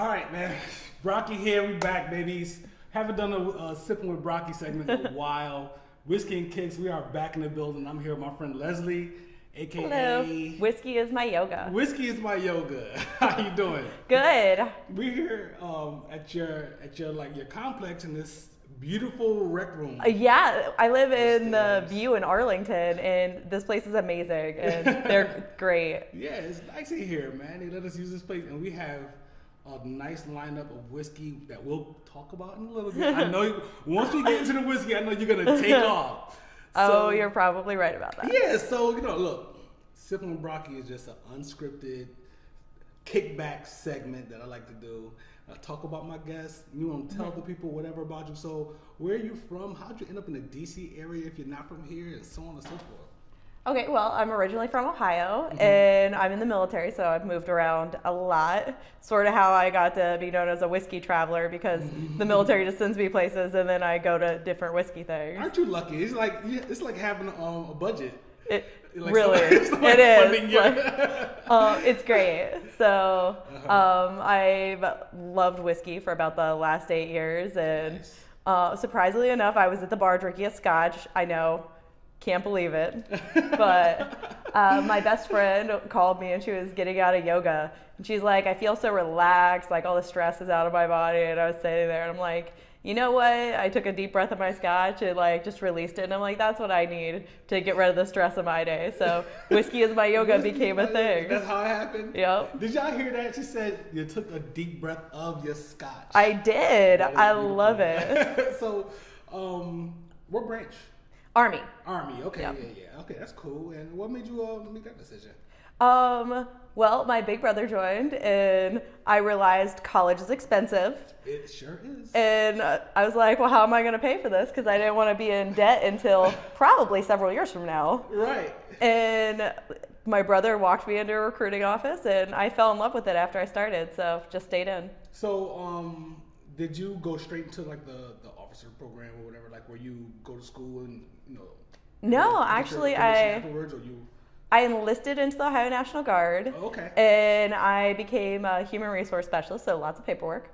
All right, man. Brocky here. We back, babies. Haven't done a Sippin with Brocky segment in a while. Whiskey and Kicks, we are back in the building. I'm here with my friend Leslie, a.k.a. Hello. Whiskey is my yoga. Whiskey is my yoga. How you doing? Good. We're here at your complex in this beautiful rec room. Yeah, I live in the View in Arlington, and this place is amazing, and they're great. Yeah, it's nice in here, man. They let us use this place, and we have a nice lineup of whiskey that we'll talk about in a little bit. I know once we get into the whiskey, I know you're gonna take off. So, you're probably right about that. Yeah, so look, Sippin with Brocky is just an unscripted kickback segment that I like to do. I talk about my guests. You want to tell the people whatever about you. So, where are you from? How'd you end up in the DC area if you're not from here, and so on and so forth? Okay, well, I'm originally from Ohio, and I'm in the military, so I've moved around a lot. Sort of how I got to be known as a whiskey traveler, because the military just sends me places, and then I go to different whiskey things. Aren't you lucky? It's like having a budget. It Like really, somebody it is. funding you. It's great. So I've loved whiskey for about the last 8 years, and surprisingly enough, I was at the bar drinking a scotch. I know. Can't believe it. But my best friend called me and she was getting out of yoga. And she's like, I feel so relaxed, like all the stress is out of my body. And I was sitting there and I'm like, you know what? I took a deep breath of my scotch and like just released it. And I'm like, that's what I need to get rid of the stress of my day. So whiskey is my yoga became a thing. That's how it happened? Yep. Did y'all hear that? She said you took a deep breath of your scotch. I did. I love it. So, what branch? Army. Okay, Yep. yeah. Okay, that's cool. And what made you make that decision? Well, my big brother joined, and I realized college is expensive. It sure is. And I was like, well, how am I going to pay for this? Because I didn't want to be in debt until probably several years from now. Right. And my brother walked me into a recruiting office, and I fell in love with it after I started, so just stayed in. So, did you go straight into like the officer program or whatever, like where you go to school and No, actually, afterwards, or you? I enlisted into the Ohio National Guard. Oh, okay. And I became a human resource specialist, so lots of paperwork.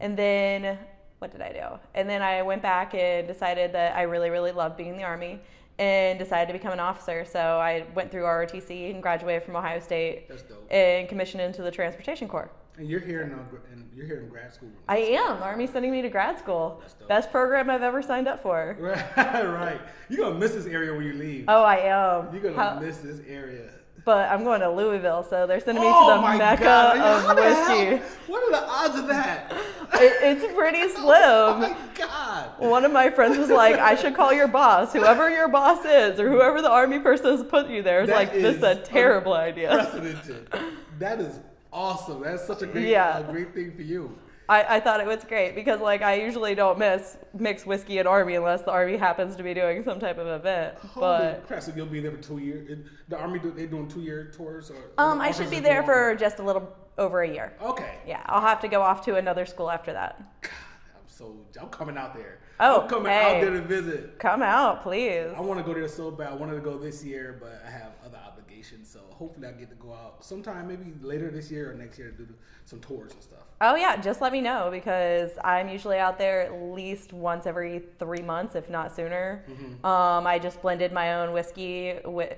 And then, what did I do? And then I went back and decided that I really, really loved being in the Army and decided to become an officer. So I went through ROTC and graduated from Ohio State. That's dope. And commissioned into the Transportation Corps. And you're here in grad school. I am. Army's sending me to grad school. Best program I've ever signed up for. Right. You're going to miss this area when you leave. Oh, I am. You're going to miss this area. But I'm going to Louisville, so they're sending me to the mecca of whiskey. What are the odds of that? It's pretty slim. Oh my God. One of my friends was like, I should call your boss. Whoever your boss is, or whoever the Army person has put you there, is like, this is a terrible idea. Unprecedented. That is awesome. That's such a great thing for you. I thought it was great because like I usually don't mix whiskey and Army unless the Army happens to be doing some type of event. Holy crap, so you'll be there for 2 years. The Army, they doing 2-year tours? Or I should be there for just a little over a year. Okay. Yeah, I'll have to go off to another school after that. God, I'm coming out there. Oh, I'm coming out there to visit. Come out, please. I want to go there so bad. I wanted to go this year, but I have other obligations. So hopefully I get to go out sometime, maybe later this year or next year to do some tours and stuff. Oh yeah, just let me know because I'm usually out there at least once every 3 months, if not sooner. I just blended my own whiskey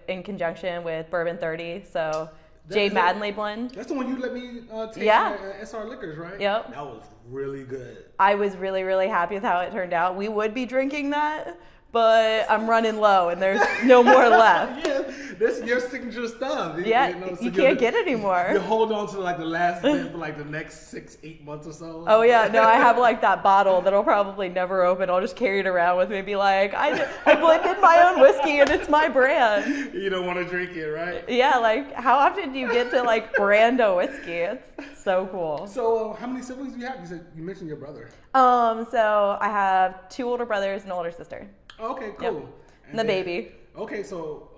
in conjunction with Bourbon 30, so Jade Maddenley blend. That's the one you let me taste at SR Liquors, right? Yep. That was really good. I was really, really happy with how it turned out. We would be drinking that, but I'm running low and there's no more left. Yeah, that's your signature stuff. Yeah, so you can't get it anymore. You hold on to like the last bit for like the next 6-8 months or so. Oh yeah, no, I have like that bottle that'll probably never open. I'll just carry it around with me, be like, I blended my own whiskey and it's my brand. You don't want to drink it, right? Yeah, like how often do you get to like brand a whiskey? It's so cool. So how many siblings do you have? You mentioned your brother. So I have 2 older brothers and an older sister. Okay, cool. Yep. And the baby. Okay, so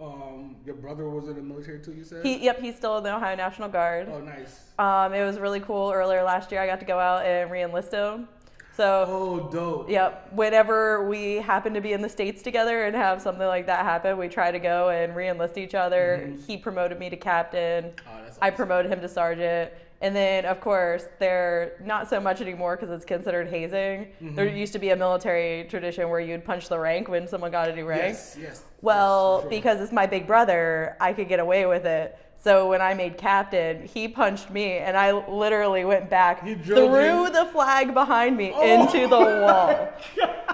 your brother was in the military too, you said? He's still in the Ohio National Guard. Oh, nice. It was really cool. Earlier last year, I got to go out and re-enlist him. So, oh, dope. Yep. Whenever we happen to be in the States together and have something like that happen, we try to go and re-enlist each other. He promoted me to captain. Oh, that's awesome. I promoted him to sergeant. And then, of course, they're not so much anymore because it's considered hazing. There used to be a military tradition where you'd punch the rank when someone got a new rank. Yes. Well, sure. because it's my big brother, I could get away with it. So when I made captain, he punched me, and I literally went back, threw the flag behind me into the wall.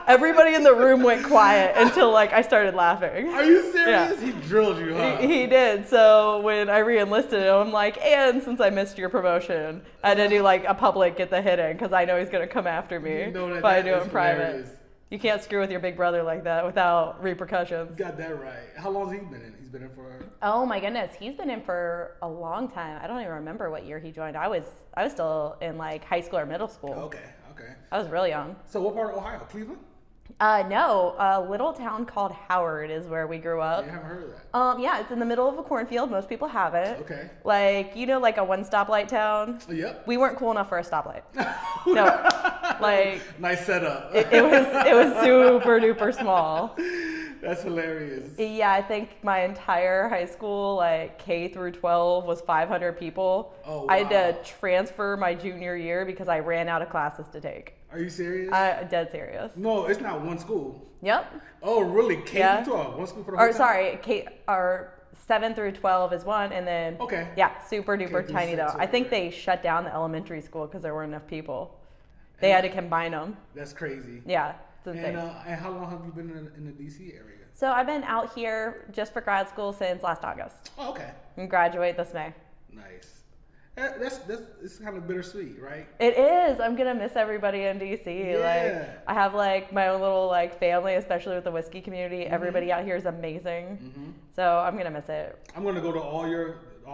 Everybody in the room went quiet until like I started laughing. Are you serious? Yeah. He drilled you, huh? He did. So when I re-enlisted him, I'm like, and since I missed your promotion, I had to do like a public get the hit in because I know he's gonna come after me if I do it in private. Hilarious. You can't screw with your big brother like that without repercussions. Got that right. How long has he been in? He's been in for. Oh my goodness, he's been in for a long time. I don't even remember what year he joined. I was still in like high school or middle school. Okay. I was really young. So what part of Ohio? Cleveland? No, a little town called Howard is where we grew up. I haven't heard of that. Yeah, it's in the middle of a cornfield. Most people haven't. Okay. Like, like a one stoplight town? Yep. We weren't cool enough for a stoplight. No. Like nice setup. it was super duper small. That's hilarious. Yeah, I think my entire high school, like K through 12, was 500 people. Oh, wow. I had to transfer my junior year because I ran out of classes to take. Are you serious? Dead serious. No, it's not one school. Yep. Oh, really? K through 12? One school for the whole Or time? sorry, our 7 through 12 is one, and then super duper tiny though. I think they shut down the elementary school because there weren't enough people. They had to combine them. That's crazy. Yeah, it's insane. And how long have you been in the DC area? So I've been out here just for grad school since last August. Oh, okay. And graduate this May. Nice. It's kind of bittersweet, right? It is. I'm gonna miss everybody in DC. Yeah. Like I have like my own little like family, especially with the whiskey community. Everybody out here is amazing. So I'm gonna miss it. I'm gonna go to all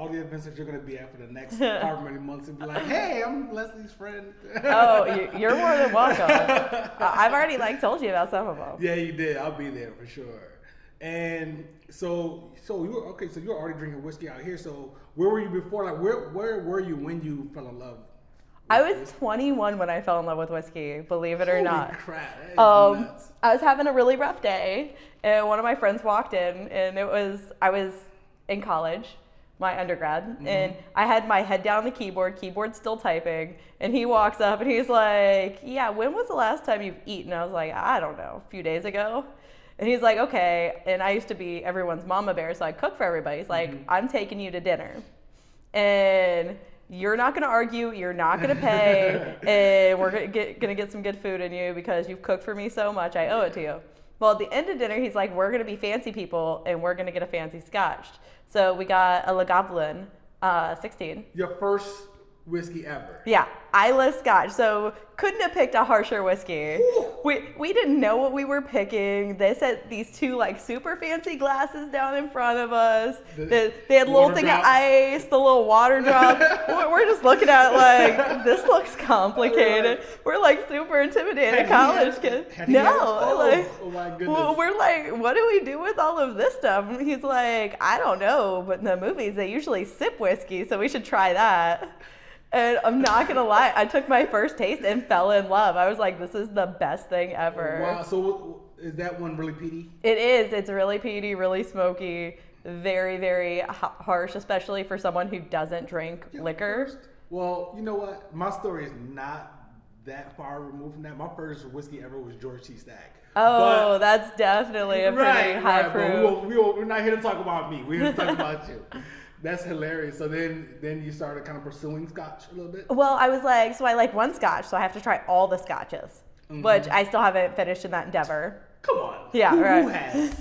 the events that you're gonna be at for the next however many months and be like, hey, I'm Leslie's friend. Oh, you're more than welcome. I've already like told you about some of them. Yeah, you did. I'll be there for sure. And so you're okay. So you're already drinking whiskey out here. So where were you before? Like where were you when you fell in love? I was 21 when I fell in love with whiskey. Believe it or not. Holy crap! That is nuts. I was having a really rough day, and one of my friends walked in, and I was in college, my undergrad, and I had my head down on the keyboard still typing, and he walks up and he's like, "Yeah, when was the last time you've eaten?" I was like, "I don't know, a few days ago." And he's like, okay. And I used to be everyone's mama bear, so I cook for everybody. He's like, I'm taking you to dinner. And you're not going to argue. You're not going to pay. And we're going to get some good food in you because you've cooked for me so much. I owe it to you. Well, at the end of dinner, he's like, we're going to be fancy people, and we're going to get a fancy scotch. So we got a Lagavulin 16. Your first whiskey ever. Yeah, Isla Scotch. So couldn't have picked a harsher whiskey. We didn't know what we were picking. They set these two like super fancy glasses down in front of us. They had a little thing of ice, the little water drop. We're just looking at it like, this looks complicated. We're like super intimidated college kids. Oh my goodness. We're like, what do we do with all of this stuff? And he's like, I don't know, but in the movies they usually sip whiskey, so we should try that. And I'm not going to lie, I took my first taste and fell in love. I was like, this is the best thing ever. Wow, so is that one really peaty? It is. It's really peaty, really smoky, very, very harsh, especially for someone who doesn't drink liquor. Well, you know what? My story is not that far removed from that. My first whiskey ever was George T. Stagg. Oh, that's definitely a pretty high proof. We're not here to talk about me. We're here to talk about you. That's hilarious. So then you started kind of pursuing scotch a little bit? Well, I was like, so I like one scotch, so I have to try all the scotches, which I still haven't finished in that endeavor. Come on. Yeah, Who has?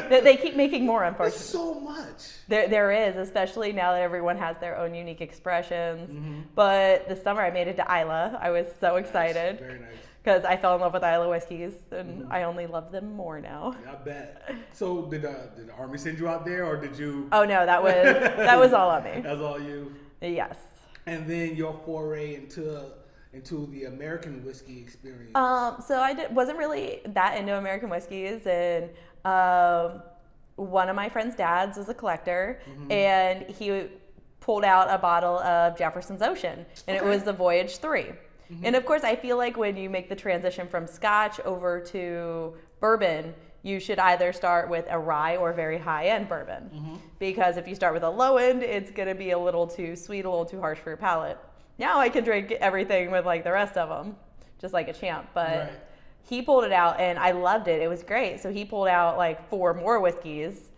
They keep making more, unfortunately. There's so much. There is, especially now that everyone has their own unique expressions. But this summer I made it to Isla. I was so excited. Very nice. Because I fell in love with Isla whiskeys, and I only love them more now. I bet. So did the Army send you out there, or did you? Oh no, that was all on me. That's all you. Yes. And then your foray into the American whiskey experience. So I wasn't really that into American whiskeys, and one of my friend's dads was a collector, and he pulled out a bottle of Jefferson's Ocean, and it was the Voyage 3. And of course, I feel like when you make the transition from scotch over to bourbon, you should either start with a rye or very high-end bourbon. Because if you start with a low end, it's going to be a little too sweet, a little too harsh for your palate. Now I can drink everything with like the rest of them, just like a champ. But he pulled it out and I loved it. It was great. So he pulled out like 4 more whiskeys.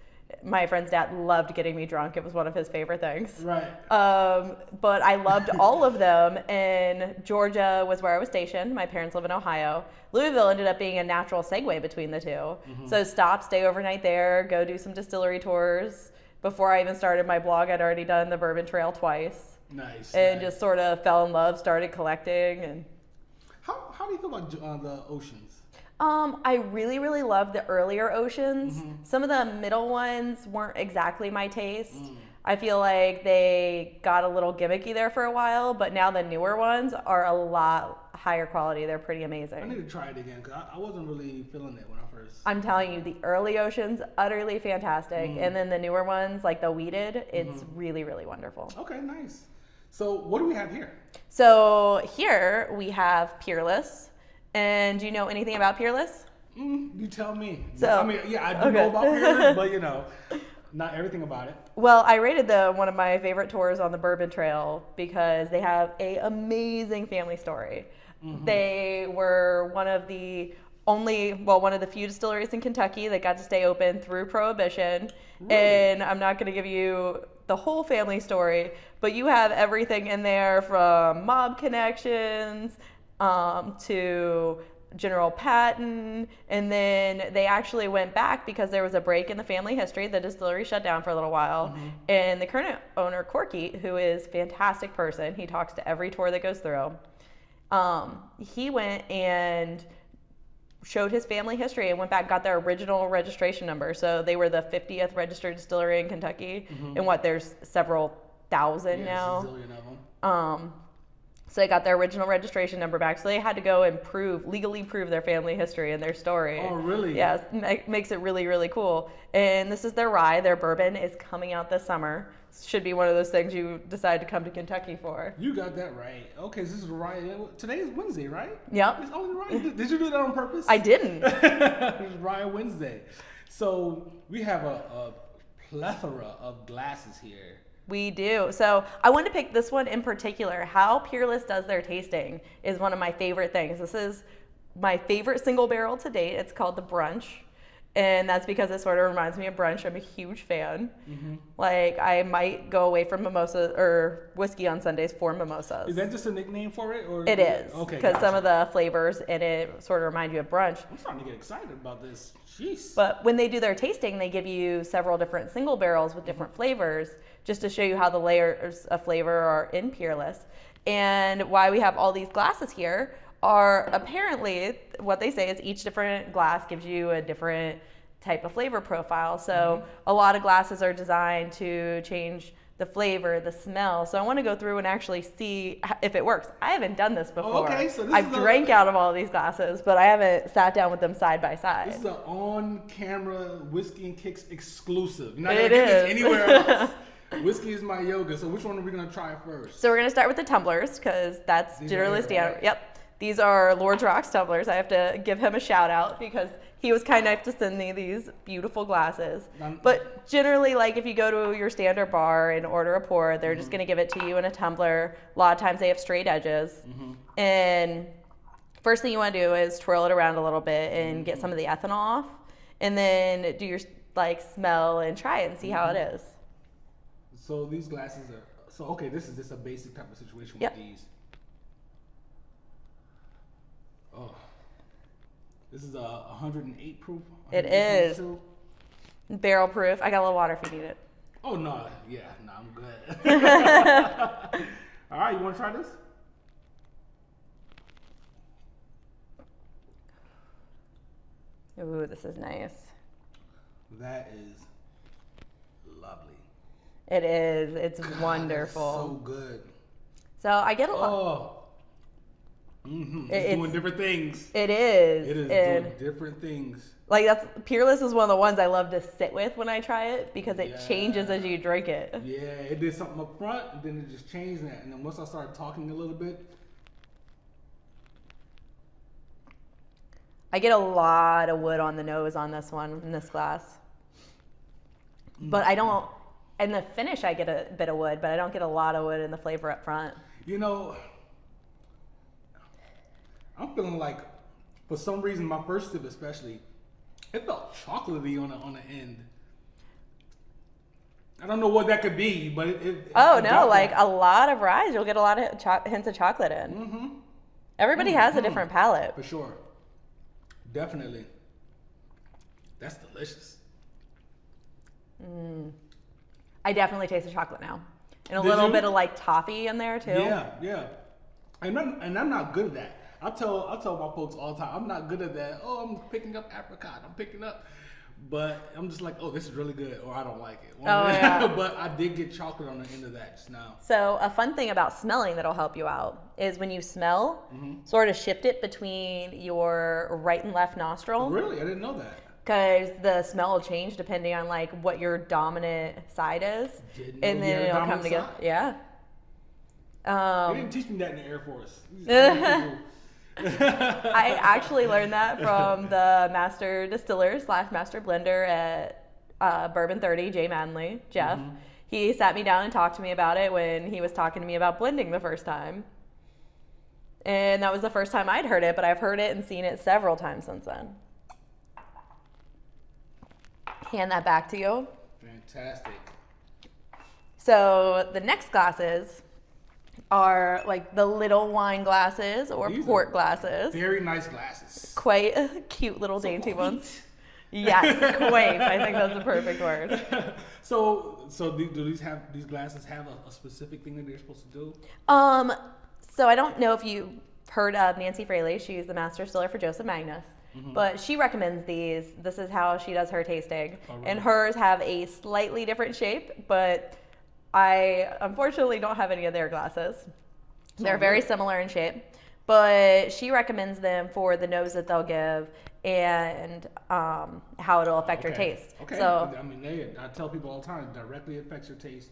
My friend's dad loved getting me drunk. It was one of his favorite things. But I loved all of them. And Georgia was where I was stationed. My parents live in Ohio. Louisville ended up being a natural segue between the two. So stop, stay overnight there, go do some distillery tours. Before I even started my blog, I'd already done the Bourbon Trail twice. And just sort of fell in love, started collecting. And how do you feel about the oceans? I really, really loved the earlier oceans. Some of the middle ones weren't exactly my taste. I feel like they got a little gimmicky there for a while, but now the newer ones are a lot higher quality. They're pretty amazing. I need to try it again because I wasn't really feeling it when I first. I'm telling you, the early oceans, utterly fantastic. And then the newer ones, like the weeded, it's really, really wonderful. Okay, nice. So what do we have here? So here we have Peerless. And do you know anything about Peerless? You tell me. So, I mean, yeah, I do know about Peerless, but you know, not everything about it. Well, I rated one of my favorite tours on the Bourbon Trail because they have an amazing family story. They were one of the few distilleries in Kentucky that got to stay open through Prohibition. Really? And I'm not going to give you the whole family story, but you have everything in there from mob connections to General Patton, and then they actually went back because there was a break in the family history. The distillery shut down for a little while, and the current owner, Corky, who is a fantastic person, he talks to every tour that goes through, he went and showed his family history and went back and got their original registration number. So they were the 50th registered distillery in Kentucky, and there's several thousand now. A zillion of them. So they got their original registration number back. So they had to go and legally prove their family history and their story. Oh, really? Yes, makes it really, really cool. And this is their rye. Their bourbon is coming out this summer. Should be one of those things you decide to come to Kentucky for. You got that right. Okay, so this is rye. Today is Wednesday, right? Yep. It's only rye. Did you do that on purpose? I didn't. It's Rye Wednesday. So we have a plethora of glasses here. We do. So I want to pick this one in particular. How Peerless does their tasting is one of my favorite things. This is my favorite single barrel to date. It's called the Brunch. And that's because it sort of reminds me of brunch. I'm a huge fan. Like, I might go away from mimosa or whiskey on Sundays for mimosas. Is that just a nickname for it? Or it is. Okay. Because some of the flavors in it sort of remind you of brunch. I'm starting to get excited about this. Jeez. But when they do their tasting, they give you several different single barrels with different flavors just to show you how the layers of flavor are in Peerless. And why we have all these glasses here are apparently what they say is each different glass gives you a different type of flavor profile. So a lot of glasses are designed to change the flavor, the smell. So I want to go through and actually see if it works. I haven't done this before. Okay, so I've drank out of all of these glasses, but I haven't sat down with them side by side. This is an on-camera Whiskey and Kicks exclusive. You're not It gonna get is. this anywhere else. Whiskey is my yoga. So which one are we gonna try first? So we're gonna start with the tumblers because that's generally standard. Right? Yep. These are Lord's Rocks tumblers. I have to give him a shout out because he was kind enough to send me these beautiful glasses. But generally, like if you go to your standard bar and order a pour, they're just gonna give it to you in a tumbler. A lot of times they have straight edges. And first thing you wanna do is twirl it around a little bit and get some of the ethanol off. And then do your smell and try it and see how it is. So these glasses are, okay, this is just a basic type of situation with these. Oh, this is a 108 proof. It is. Barrel proof. I got a little water if you need it. Oh, no. Yeah, no, I'm good. All right, you want to try this? Ooh, this is nice. That is lovely. It is. It's God, wonderful. So good. So I get a lot. Oh. It's doing different things. It is. It is doing different things. Like Peerless is one of the ones I love to sit with when I try it because it changes as you drink it. Yeah, it did something up front, and then it just changed that. And then once I started talking a little bit, I get a lot of wood on the nose on this one, in this glass. But I don't, in the finish I get a bit of wood, but I don't get a lot of wood in the flavor up front. You know, I'm feeling like, for some reason, my first sip especially, it felt chocolatey on the end. I don't know what that could be, but it like a lot of ryes, you'll get a lot of hints of chocolate in. Mm-hmm. Everybody has a different palate. For sure. Definitely. That's delicious. I definitely taste the chocolate now. And a little bit of like toffee in there too. Yeah. And I'm not good at that. I tell my folks all the time, I'm not good at that. Oh, I'm picking up apricot. I'm picking up. But I'm just like, oh, this is really good, or I don't like it. But I did get chocolate on the end of that just now. So a fun thing about smelling that'll help you out is when you smell, sort of shift it between your right and left nostril. Really? I didn't know that. Because the smell will change depending on like what your dominant side is. And then it'll come together. Side. Yeah. They didn't teach me that in the Air Force. I actually learned that from the master distiller / master blender at Bourbon 30, Jay Manley, Jeff. He sat me down and talked to me about it when he was talking to me about blending the first time. And that was the first time I'd heard it, but I've heard it and seen it several times since then. Hand that back to you. Fantastic. So the next glasses are like the little wine glasses or port glasses. Very nice glasses. Quite cute little dainty ones. Yes, quaint. I think that's the perfect word. So do these glasses have a specific thing that they're supposed to do? So I don't know if you heard of Nancy Fraley. She's the master distiller for Joseph Magnus. But she recommends these. This is how she does her tasting. Oh, really? And hers have a slightly different shape, but I unfortunately don't have any of their glasses. They're very similar in shape, but she recommends them for the nose that they'll give and how it'll affect your taste. Okay. So I mean, I tell people all the time, it directly affects your taste.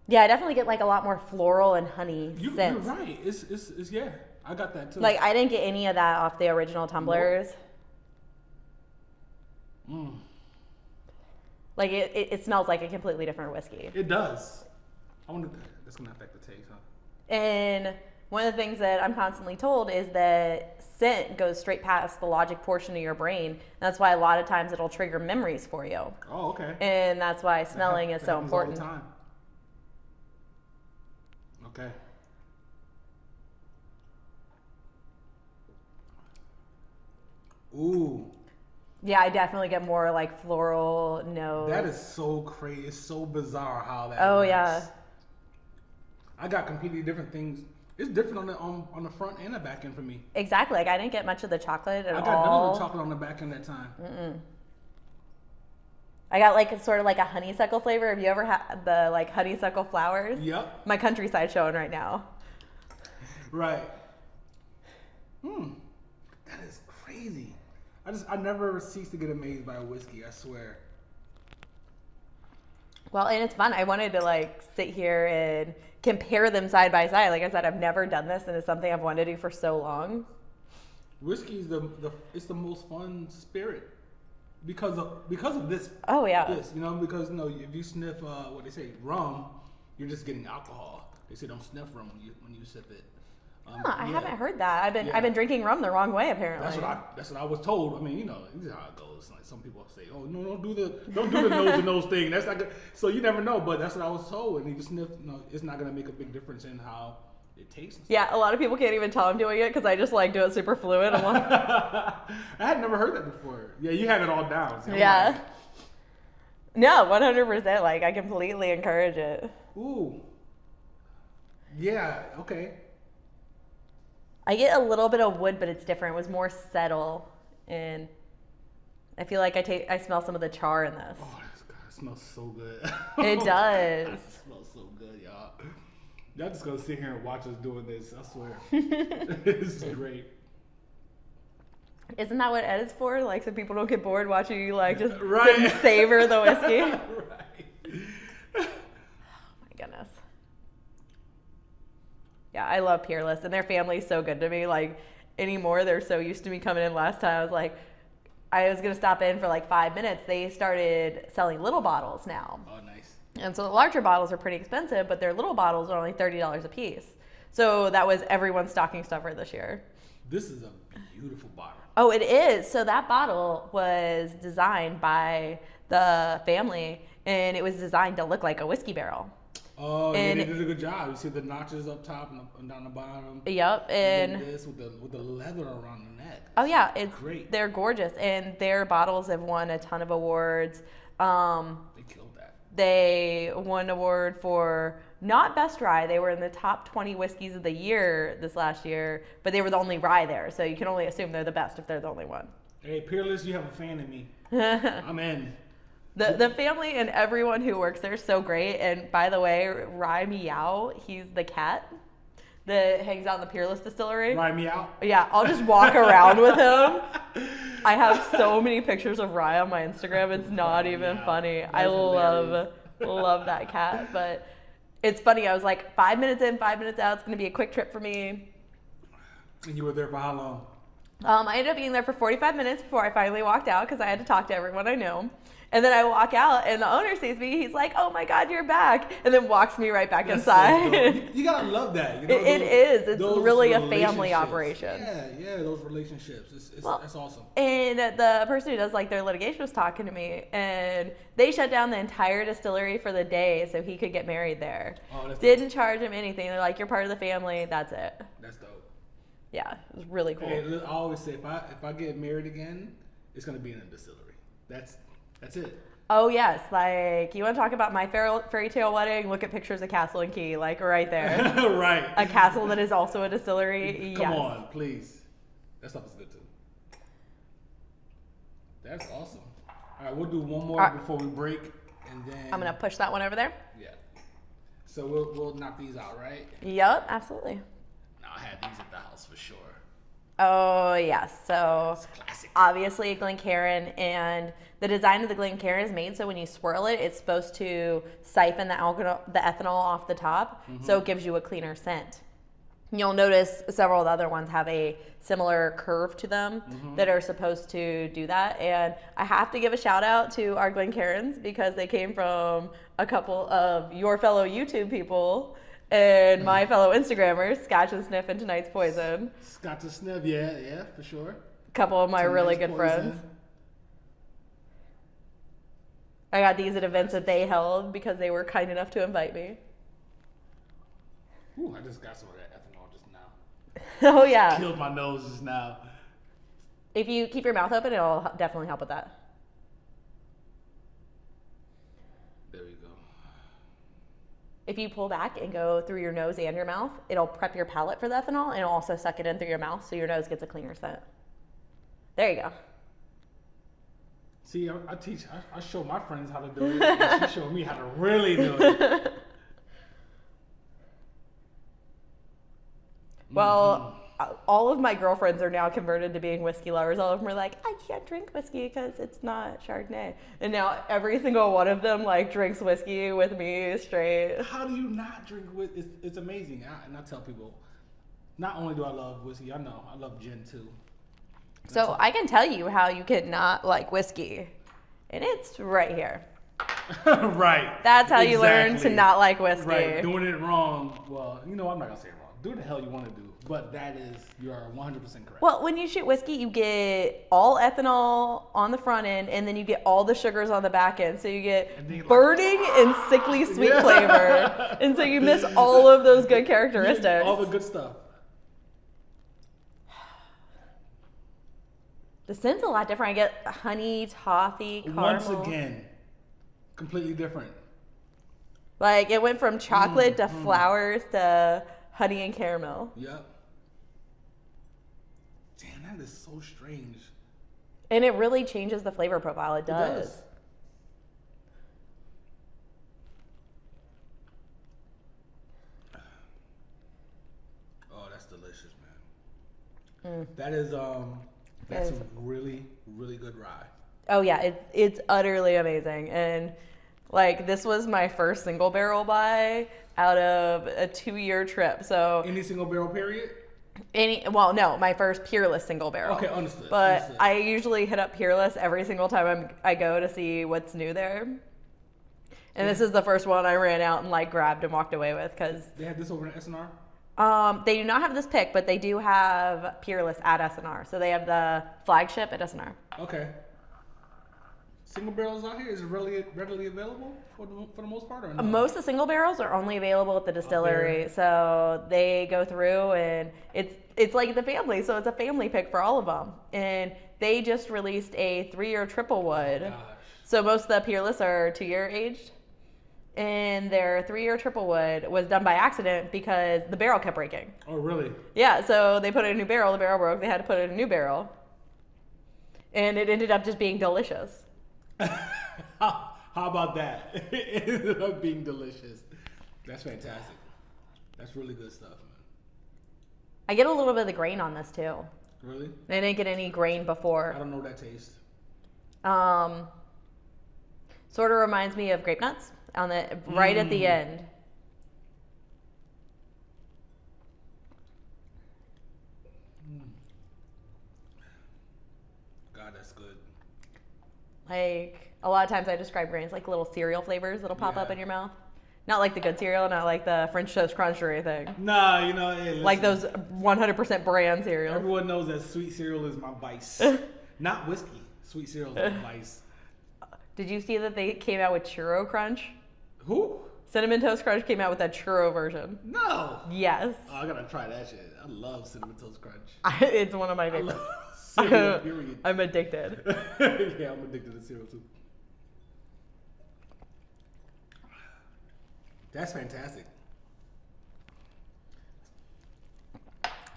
Yeah, I definitely get like a lot more floral and honey scent. You're right. It's yeah. I got that too. Like I didn't get any of that off the original tumblers. Like it smells like a completely different whiskey. It does. I wonder if that's gonna affect the taste, huh? And one of the things that I'm constantly told is that scent goes straight past the logic portion of your brain. That's why a lot of times it'll trigger memories for you. Oh, okay. And that's why smelling is so important. All the time. Okay. Ooh. Yeah, I definitely get more like floral notes. That is so crazy. It's so bizarre how that works. Works. Yeah. I got completely different things. It's different on the front and the back end for me. Exactly. Like I didn't get much of the chocolate at all. I got none of the chocolate on the back end that time. I got like sort of like a honeysuckle flavor. Have you ever had the like honeysuckle flowers? Yep. My countryside showing right now. Right. That is crazy. I never cease to get amazed by a whiskey, I swear. Well, and it's fun. I wanted to like sit here and compare them side by side. Like I said, I've never done this, and it's something I've wanted to do for so long. Whiskey's it's the most fun spirit because of this. Oh yeah. This, because if you sniff what they say rum, you're just getting alcohol. They say don't sniff rum when you sip it. I haven't heard that. I've been drinking rum the wrong way apparently. That's what I was told. I mean, this is how it goes. Like some people say, "Oh no, don't do the nose to nose thing." That's not good. So you never know. But that's what I was told. And if you sniff, it's not gonna make a big difference in how it tastes. Yeah, a lot of people can't even tell I'm doing it because I just like do it super fluid. I'm like, I had never heard that before. Yeah, you had it all down. So yeah. No, 100%. Like I completely encourage it. Ooh. Yeah. Okay. I get a little bit of wood, but it's different. It was more settle, and I feel like I smell some of the char in this. Oh, it smells so good. It does. It smells so good, y'all. Y'all just gonna sit here and watch us doing this. I swear, this is great. Isn't that what Ed is for? Like, so people don't get bored watching you, like, just sit and savor the whiskey. Right. Oh my goodness. Yeah, I love Peerless, and their family's so good to me. Like, anymore, they're so used to me coming in. Last time I was like, I was going to stop in for like 5 minutes. They started selling little bottles now. Oh, nice. And so the larger bottles are pretty expensive, but their little bottles are only $30 a piece. So that was everyone's stocking stuffer this year. This is a beautiful bottle. Oh, it is. So that bottle was designed by the family, and it was designed to look like a whiskey barrel. Oh, yeah, they did a good job. You see the notches up top and down the bottom. Yep, and this with the leather around the neck. Oh yeah, it's great. They're gorgeous, and their bottles have won a ton of awards. They killed that. They won an award for not best rye. They were in the top 20 whiskeys of the year this last year, but they were the only rye there, so you can only assume they're the best if they're the only one. Hey, Peerless, you have a fan in me. I'm in. The family and everyone who works there is so great. And by the way, Rye Meow, he's the cat that hangs out in the Peerless distillery. Rye Meow? Yeah, I'll just walk around with him. I have so many pictures of Rye on my Instagram. It's not even funny. That's I hilarious. love that cat. But it's funny. I was like 5 minutes in, 5 minutes out. It's going to be a quick trip for me. And you were there for how long? I ended up being there for 45 minutes before I finally walked out because I had to talk to everyone I knew. And then I walk out, and the owner sees me. He's like, "Oh my God, you're back!" And then walks me right back inside. So you gotta love that. You know, it is. It's really a family operation. Yeah, those relationships. That's awesome. And the person who does like their litigation was talking to me, and they shut down the entire distillery for the day so he could get married there. Oh, that's Didn't charge him anything. They're like, "You're part of the family. That's it." That's dope. Yeah, it was really cool. Hey, I always say if I get married again, it's gonna be in a distillery. That's it. Oh yes, like you want to talk about my fairy tale wedding? Look at pictures of Castle and Key, like right there. Right. A castle that is also a distillery. Come on, please. That stuff is good too. That's awesome. All right, we'll do one more before we break, and then I'm gonna push that one over there. Yeah. So we'll knock these out, right? Yep, absolutely. Now I had these at the house for sure. Oh yes, so Classic. obviously Glencairn, and the design of the Glencairn is made so when you swirl it, it's supposed to siphon the ethanol off the top, so it gives you a cleaner scent. You'll notice several of the other ones have a similar curve to them that are supposed to do that. And I have to give a shout out to our Glencairns because they came from a couple of your fellow YouTube people and my fellow Instagrammers, Scotch and Sniff and Tonight's Poison. Scotch and Sniff, yeah, for sure. A couple of my really good friends. I got these at events that they held because they were kind enough to invite me. Ooh, I just got some of that ethanol just now. Oh yeah. Killed my nose just now. If you keep your mouth open, it'll definitely help with that. There we go. If you pull back and go through your nose and your mouth, it'll prep your palate for the ethanol and it'll also suck it in through your mouth so your nose gets a cleaner scent. There you go. See, I show my friends how to do it, and she showed me how to really do it. Well, all of my girlfriends are now converted to being whiskey lovers. All of them are like, I can't drink whiskey because it's not Chardonnay. And now every single one of them like drinks whiskey with me straight. How do you not drink whiskey? It's amazing. And I tell people, not only do I love whiskey, I know I love gin too. So I can tell you how you can not like whiskey. And it's right here. Right. That's how you learn to not like whiskey. Right. Doing it wrong. Well, I'm not going to say it wrong. Do what the hell you want to do. But you are 100% correct. Well, when you shoot whiskey, you get all ethanol on the front end, and then you get all the sugars on the back end. So you get burning and sickly sweet flavor. And so you miss all of those good characteristics. All the good stuff. The scent's a lot different. I get honey, toffee, caramel. Once again, completely different. Like it went from chocolate to flowers to honey and caramel. Yep. Damn, that is so strange. And it really changes the flavor profile. It does. Oh, that's delicious, man. That is that's a really, really good rye. Oh yeah, it's utterly amazing. And Like, this was my first single barrel buy out of a 2-year trip. So Any single barrel period? Well, no, my first Peerless single barrel. Okay, understood. But Understood. I usually hit up Peerless every single time I go to see what's new there. And this is the first one I ran out and like grabbed and walked away with because They have this over in SNR? they do not have this pick, but they do have Peerless at SNR. So they have the flagship at SNR. Okay. Single barrels out here is it really readily available for the most part, or no? Most of the single barrels are only available at the distillery, so they go through and it's like the family, so it's a family pick for all of them. And they just released a 3-year triple wood. Gosh. So most of the Peerless are 2-year aged, and their 3-year triple wood was done by accident because the barrel kept breaking. Oh, really? Yeah, so they put in a new barrel, the barrel broke, they had to put in a new barrel, and it ended up just being delicious. How about that? It ended up being delicious. That's fantastic. That's really good stuff, man. I get a little bit of the grain on this too. Really? They didn't get any grain I before. don't know that taste. Sort of reminds me of grape nuts on the right at the end. God, that's good. Like a lot of times I describe grains like little cereal flavors that'll pop up Yeah. in your mouth. Not like the good cereal, not like the French Toast Crunch or anything. Nah, you know, hey, listen, Like those 100% brand cereals. everyone knows that sweet cereal is my vice. Not whiskey. Sweet cereal is my vice. Did you see that they came out with Churro Crunch? Who? Cinnamon Toast Crunch came out with that churro version. No. Yes. Oh, I gotta try that shit. I love Cinnamon Toast Crunch. It's one of my I favorites. love cereal, period. I'm addicted. Yeah, I'm addicted to cereal too. That's fantastic.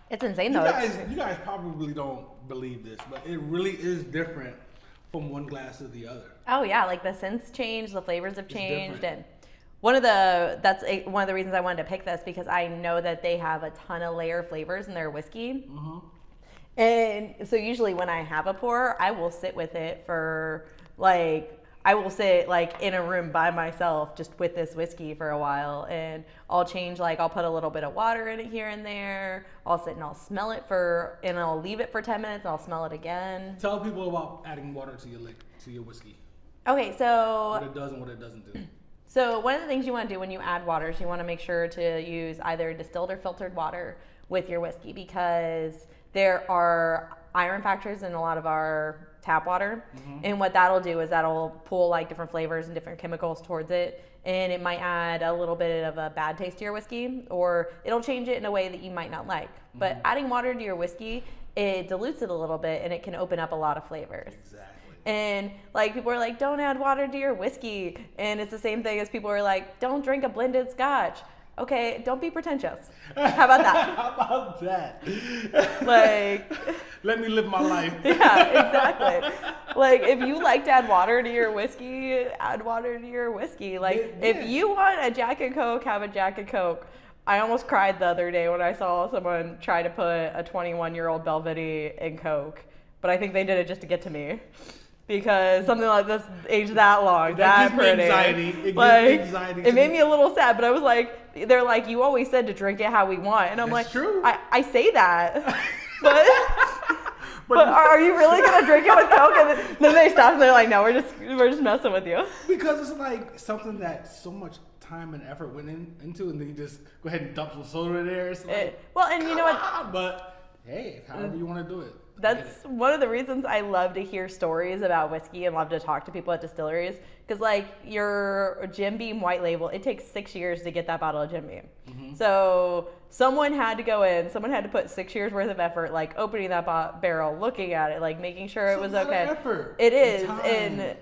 It's insane You though. guys probably don't believe this, but it really is different from one glass to the other. Oh yeah, like the scents changed, the flavors have changed, different. and one of the reasons I wanted to pick this because I know that they have a ton of layer flavors in their whiskey. Mm-hmm. And so usually when I have a pour, I will sit with it for I will sit like in a room by myself just with this whiskey for a while, and I'll change, like I'll put a little bit of water in it here and there. I'll sit and I'll smell it and I'll leave it for 10 minutes and I'll smell it again. Tell people about adding water to your whiskey. Okay, so What it does and what it doesn't do. So one of the things you want to do when you add water is you want to make sure to use either distilled or filtered water with your whiskey because there are iron factors in a lot of our tap water. Mm-hmm. And what that'll do is that'll pull like different flavors and different chemicals towards it. And it might add a little bit of a bad taste to your whiskey, or it'll change it in a way that you might not like. Mm-hmm. But adding water to your whiskey, it dilutes it a little bit and it can open up a lot of flavors. Exactly. And like people are like, don't add water to your whiskey. And it's the same thing as people are like, don't drink a blended scotch. Okay, don't be pretentious. How about that? How about that? Like, let me live my life. Yeah, exactly. Like, if you like to add water to your whiskey, add water to your whiskey. Like, Yeah. if you want a Jack and Coke, have a Jack and Coke. I almost cried the other day when I saw someone try to put a 21-year-old Belvedere in Coke, but I think they did it just to get to me. Because something like this aged that long, that pretty. Anxiety. It like, gives anxiety. it made me a little sad, but I was like, they're like, you always said to drink it how we want. And I'm That's like, true. I say that. but are you really going to drink it with Coke? And then they stop and they're like, no, we're just messing with you. Because it's like something that so much time and effort went into, and then you just go ahead and dump some soda in there. It's like, Well, and you know what? But hey, however you want to do it. That's one of the reasons I love to hear stories about whiskey and love to talk to people at distilleries. Because, like, your Jim Beam white label, it takes 6 years to get that bottle of Jim Beam. Mm-hmm. So someone had to go in, someone had to put 6 years worth of effort, like opening that barrel, looking at it, like making sure it was okay. Effort. It is. And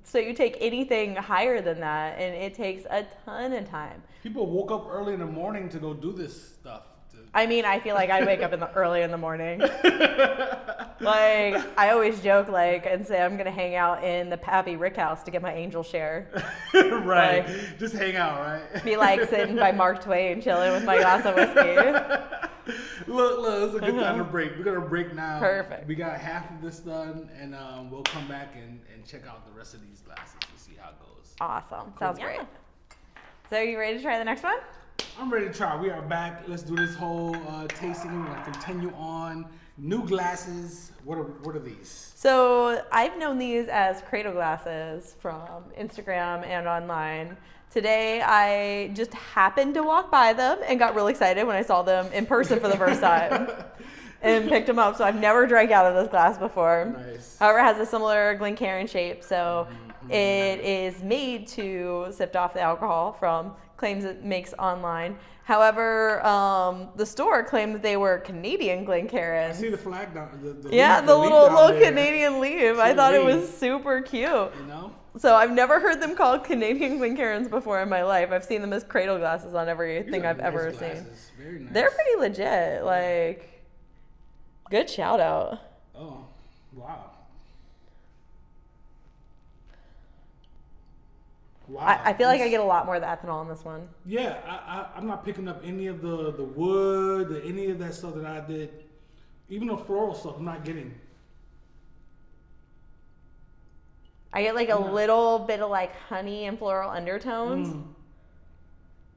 so you take anything higher than that, and it takes a ton of time. People woke up early in the morning to go do this stuff. I mean, I feel like I wake up early in the morning. Like, I always joke, like, and say I'm going to hang out in the Pappy Rick house to get my angel share. Right. Like, just hang out, right? Be like sitting by Mark Twain, chilling with my glass of whiskey. Look, it's a good time to break. We're gonna break now. Perfect. We got half of this done, and we'll come back and check out the rest of these glasses to see how it goes. Awesome. Sounds Yeah. great. So are you ready to try the next one? I'm ready to try. We are back. Let's do this whole tasting. We're gonna continue on. New glasses. What are these? So I've known these as cradle glasses from Instagram and online. Today I just happened to walk by them and got really excited when I saw them in person for the first time and picked them up. So I've never drank out of this glass before. Nice. However, it has a similar Glencairn shape. So it is made to sift off the alcohol from claims it makes online. However, the store claimed that they were Canadian Glencairns. I see the flag down. The Little leaf down there. Canadian leaf. I thought it was super cute. You know? So I've never heard them called Canadian Glencairns before in my life. I've seen them as cradle glasses on everything I've ever seen. Glasses. Very nice. They're pretty legit. Like, good shout out. Oh, wow. Wow. I feel like I get a lot more of the ethanol in this one. Yeah, I'm not picking up any of the wood, any of that stuff that I did. Even the floral stuff, I'm not getting. I get like a little bit of like honey and floral undertones,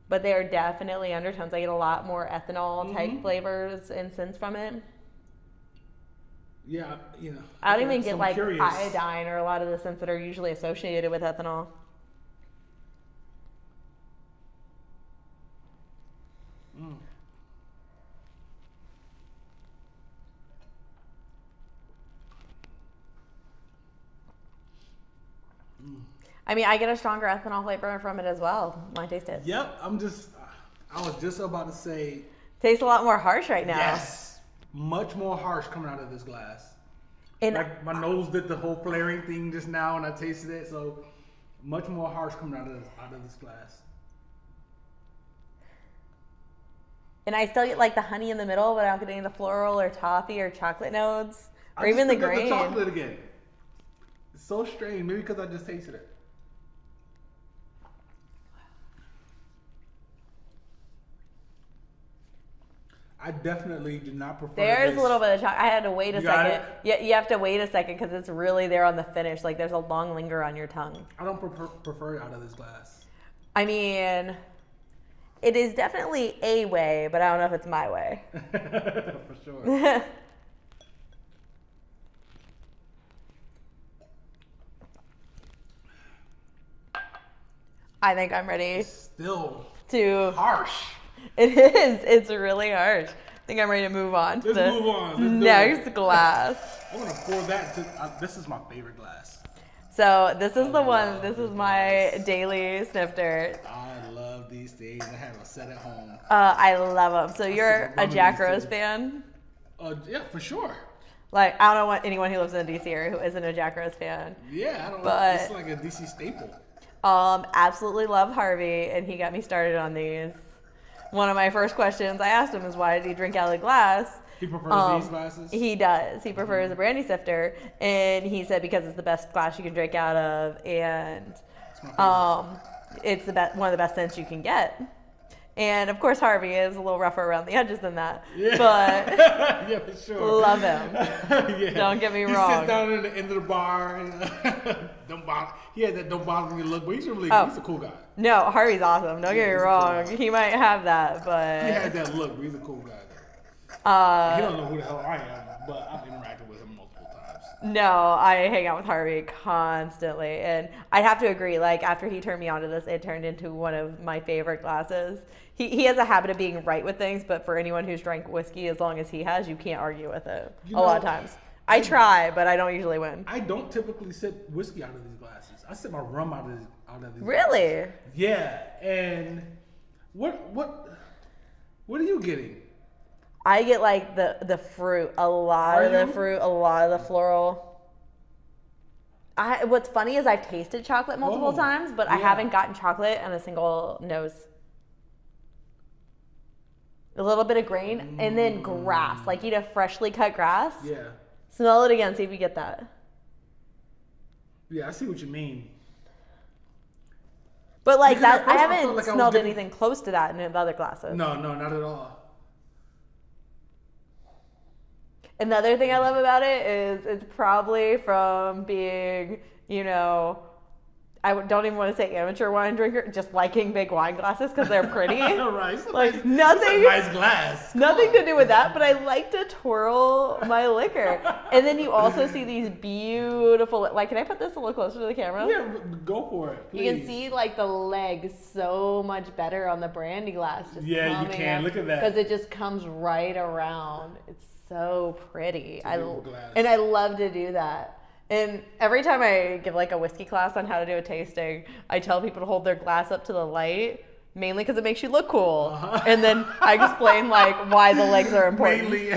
but they are definitely undertones. I get a lot more ethanol type flavors and scents from it. Yeah, you know. I don't even so get I'm like curious. iodine or a lot of the scents that are usually associated with ethanol. I mean, I get a stronger ethanol flavor from it as well when I taste it. Yep, I was just about to say, Tastes a lot more harsh right now. yes, much more harsh coming out of this glass. And Like my nose did the whole flaring thing just now, and I tasted it, so much more harsh coming out of this glass. And I still get like the honey in the middle, but I don't get any of the floral or toffee or chocolate notes, or I even just the picked up grain. the chocolate again. It's so strange. Maybe because I just tasted it. I definitely do not prefer There's this. a little bit of chocolate. I had to wait a You got second. Yeah, you have to wait a second because it's really there on the finish. Like there's a long linger on your tongue. I don't prefer it out of this glass. I mean, it is definitely a way, but I don't know if it's my way. For sure. I think I'm ready Still to. harsh. It is. It's really harsh. I think I'm ready to move on to Let's the move on. Let's do next it. glass. I'm gonna pour that. This is my favorite glass. So this is the I one. love This this is my glass. daily snifter. I love these things. I have a set at home. I love them. So you're see a the Jack rummies Rose too. fan? Yeah, for sure. Like I don't know what anyone who lives in the DC area who isn't a Jack Rose fan. Yeah, I don't know. But- It's like a DC staple. Absolutely love Harvey, and he got me started on these. One of my first questions I asked him is why did he drink out of the glass? He prefers these glasses. He does. He prefers a brandy sifter, and he said because it's the best glass you can drink out of, and It's my favorite. it's the one of the best scents you can get. And of course, Harvey is a little rougher around the edges than that, Yeah. but Yeah, for sure. love him. Yeah. Don't get me He wrong. sits down at the end of the bar and don't bother. He had that don't bother me look, but he's really he's a cool guy. No, Harvey's awesome. Don't get me he's a wrong. cool guy. He might have that, He but had that look, but he's a cool guy. He don't know who the hell I am, but I've interacted with him multiple times. no, I hang out with Harvey constantly, and I'd have to agree. Like after he turned me onto this, it turned into one of my favorite glasses. He has a habit of being right with things, but for anyone who's drank whiskey as long as he has, you can't argue with it. You A lot of know, times, I try, but I don't usually win. I don't typically sip whiskey out of these glasses. I sip my rum out of these. Really? Glasses. Yeah, and what are you getting? I get like the fruit, a lot Are of the you? fruit, a lot of the floral. What's funny is I've tasted chocolate multiple Oh, times, but I yeah. haven't gotten chocolate on a single nose. A little bit of grain and then grass, like eat a freshly cut grass. Yeah, Smell it again, see if you get that. yeah, I see what you mean. But like Because at that, I first I haven't felt like I was smelled getting- anything close to that in the other glasses. No, not at all. Another thing I love about it is it's probably from being, you know, don't even want to say amateur wine drinker, just liking big wine glasses because they're pretty. Right. Like nothing. It's a nice glass. Nothing to do with that, but I like to twirl my liquor. And then you also see these beautiful, like, can I put this a little closer to the camera? Yeah, go for it. Please. You can see like the legs so much better on the brandy glass. Just you can. Look at that. Because it just comes right around. It's so pretty. Glass. And I love to do that. And every time I give like a whiskey class on how to do a tasting, I tell people to hold their glass up to the light, mainly because it makes you look cool. And then I explain like why the legs are important. Mainly.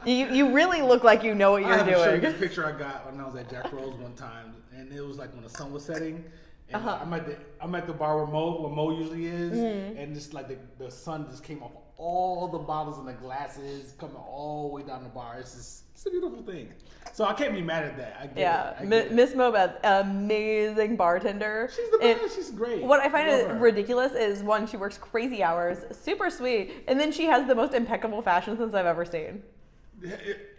you really look like you know what you're doing. Show you this picture I got when I was at Jack Rose one time, and it was like when the sun was setting. And I'm at the bar where Mo usually is, and just like the sun just came off all the bottles and the glasses coming all the way down the bar. It's a beautiful thing. So I can't be mad at that. I get it. Miss Mobeth, amazing bartender. She's the best. She's great. What I find ridiculous is one, she works crazy hours, super sweet, and then she has the most impeccable fashion sense I've ever seen.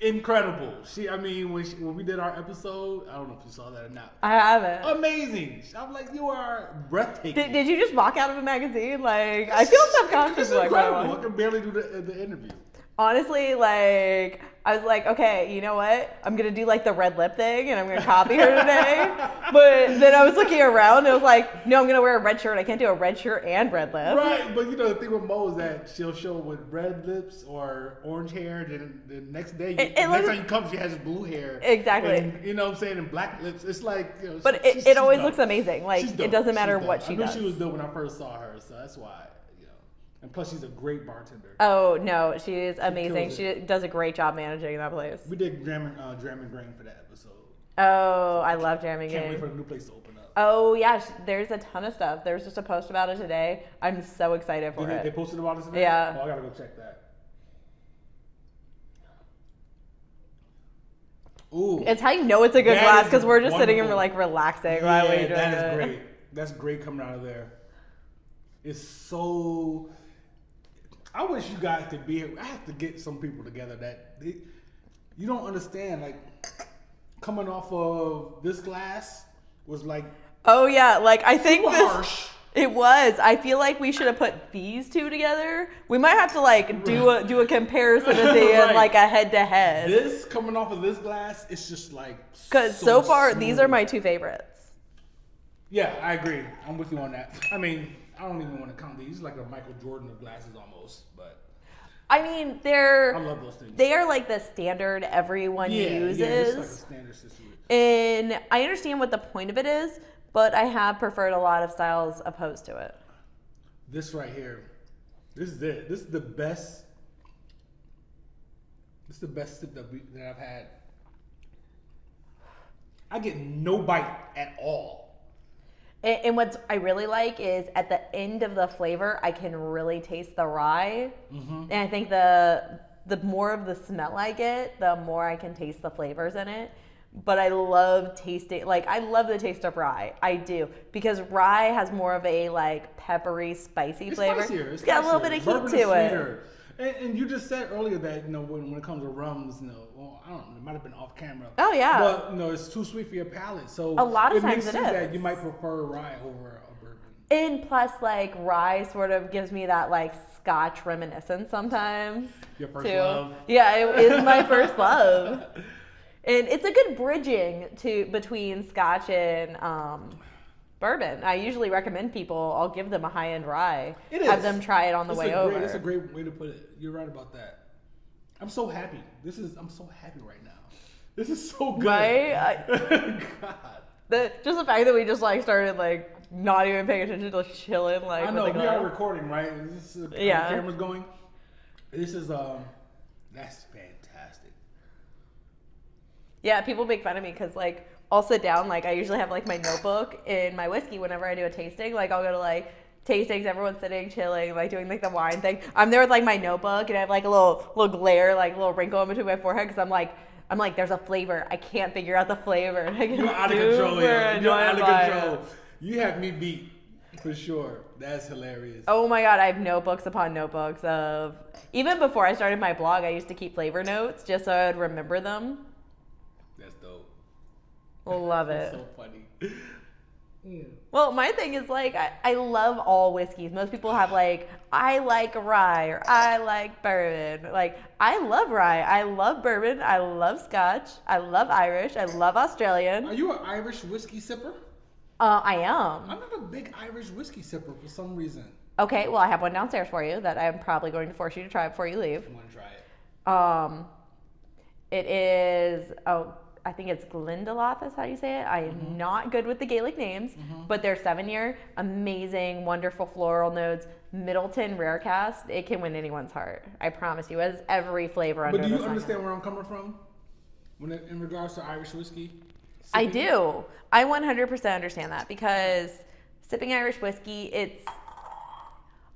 Incredible. When we did our episode, I don't know if you saw that or not. I haven't. Amazing. I'm like, you are breathtaking. Did you just walk out of a magazine? Like, I feel subconscious. It's incredible. I can barely do the interview. Honestly, like, I was like, okay, you know what? I'm going to do like the red lip thing and I'm going to copy her today. But then I was looking around and I was like, no, I'm going to wear a red shirt. I can't do a red shirt and red lip. Right, but the thing with Mo is that she'll show with red lips or orange hair. Then the next day, next time you come, she has blue hair. Exactly. And, you know what I'm saying? And black lips. It's like, but it always looks amazing. Like, it doesn't matter what she does. I knew she was dope when I first saw her, so that's why. And plus, she's a great bartender. Oh, no, she's amazing. She does a great job managing that place. We did Dram and Grain for that episode. Oh, I love Dram and Grain. Can't wait for the new place to open up. Oh, yeah, there's a ton of stuff. There's just a post about it today. I'm so excited for it. They posted about it today? Yeah. Oh, I got to go check that. Ooh. It's how you know it's a good glass, because we're just sitting and we're like relaxing while we drink it. That is great. That's great coming out of there. It's so... I wish you guys could be here. I have to get some people together you don't understand. Like, coming off of this glass was like... Oh, yeah. Like, I think harsh. It was. I feel like we should have put these two together. We might have to, like, do a comparison at the end, like a head-to-head. This, coming off of this glass, it's just like... Because so far, these are my two favorites. Yeah, I agree. I'm with you on that. I mean... I don't even want to count these. Like a Michael Jordan of glasses almost, but I mean, I love those things. They are like the standard everyone uses. Yeah, it's like a standard system. And I understand what the point of it is, but I have preferred a lot of styles opposed to it. This right here, this is it. This is the best. This is the best sip that I've had. I get no bite at all. And what I really like is at the end of the flavor, I can really taste the rye. Mm-hmm. And I think the more of the smell I get, the more I can taste the flavors in it. But I love tasting, like, I love the taste of rye. I do. Because rye has more of a, like, peppery, spicy flavor. It's got a little bit of heat to it. And you just said earlier that, when it comes to rums, I don't know, it might have been off camera. Oh, yeah. But, it's too sweet for your palate. So a lot of times it makes sense that you might prefer rye over a bourbon. And plus, like, rye sort of gives me that, like, Scotch reminiscence sometimes. Your first love. Yeah, it is my first love. And it's a good bridging between Scotch and bourbon. I usually recommend people, I'll give them a high-end rye. Have them try it on the way over. That's a great way to put it. You're right about that. I'm so happy. I'm so happy right now. This is so good. Right? God. Just the fact that we just like started like not even paying attention to like chilling like. I know we are recording, right? The camera's going. This is that's fantastic. Yeah, people make fun of me because like I'll sit down, like I usually have like my notebook and my whiskey whenever I do a tasting. Like I'll go to like tastings, everyone's sitting, chilling, like doing like the wine thing. I'm there with like my notebook and I have like a little glare, like a little wrinkle in between my forehead because I'm like, there's a flavor. I can't figure out the flavor. You're out of control, yeah. You're out of control. You have me beat for sure. That's hilarious. Oh my God, I have notebooks upon notebooks of Even before I started my blog, I used to keep flavor notes just so I would remember them. That's dope. Love it. That's so funny. Yeah. Well, my thing is like I love all whiskeys. Most people have like I like rye or I like bourbon. Like I love rye, I love bourbon, I love Scotch, I love Irish, I love Australian. Are you an Irish whiskey sipper? I am. I'm not a big Irish whiskey sipper for some reason. Okay, well I have one downstairs for you that I'm probably going to force you to try before you leave. I want to try it. It is I think it's Glendalough, that's how you say it. I am not good with the Gaelic names, but they're 7-year, amazing, wonderful floral notes, Middleton rare cast. It can win anyone's heart. I promise you. It has every flavor under the sun. But do you understand where I'm coming from in regards to Irish whiskey? I do. I 100% understand that because sipping Irish whiskey, it's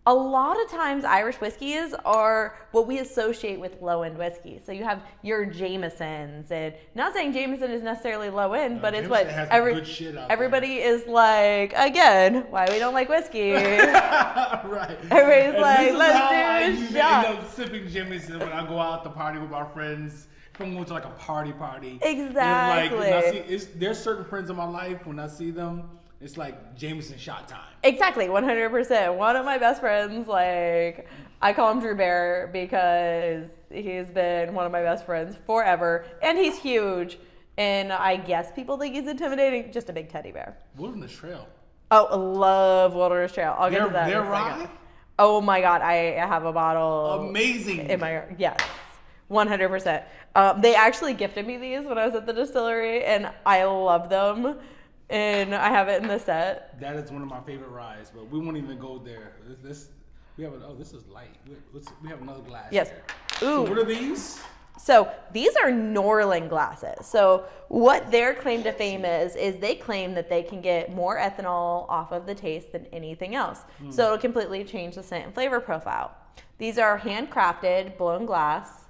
a lot of times Irish whiskeys are what we associate with low-end whiskey. So you have your Jamesons, and not saying Jameson is necessarily low-end, but it's what everybody is like, again, why we don't like whiskey. Right. Everybody's like, let's do a shot. I end up sipping Jameson when I go out to party with my friends. If I'm going to like a party. Exactly. Like, there's certain friends in my life, when I see them, it's like Jameson shot time. Exactly, 100%. One of my best friends, like, I call him Drew Bear because he's been one of my best friends forever. And he's huge. And I guess people think he's intimidating. Just a big teddy bear. Wilderness Trail. Oh, I love Wilderness Trail. I'll get to that in a second. Oh my God, I have a bottle. Amazing. In my, yes, 100%. They actually gifted me these when I was at the distillery, and I love them. And I have it in the set. That is one of my favorite ryes, but we won't even go there. This is light. We have another glass. Yes. Here. Ooh. So what are these? So these are Norling glasses. So what their claim to fame is they claim that they can get more ethanol off of the taste than anything else. So it'll completely change the scent and flavor profile. These are handcrafted, blown glass,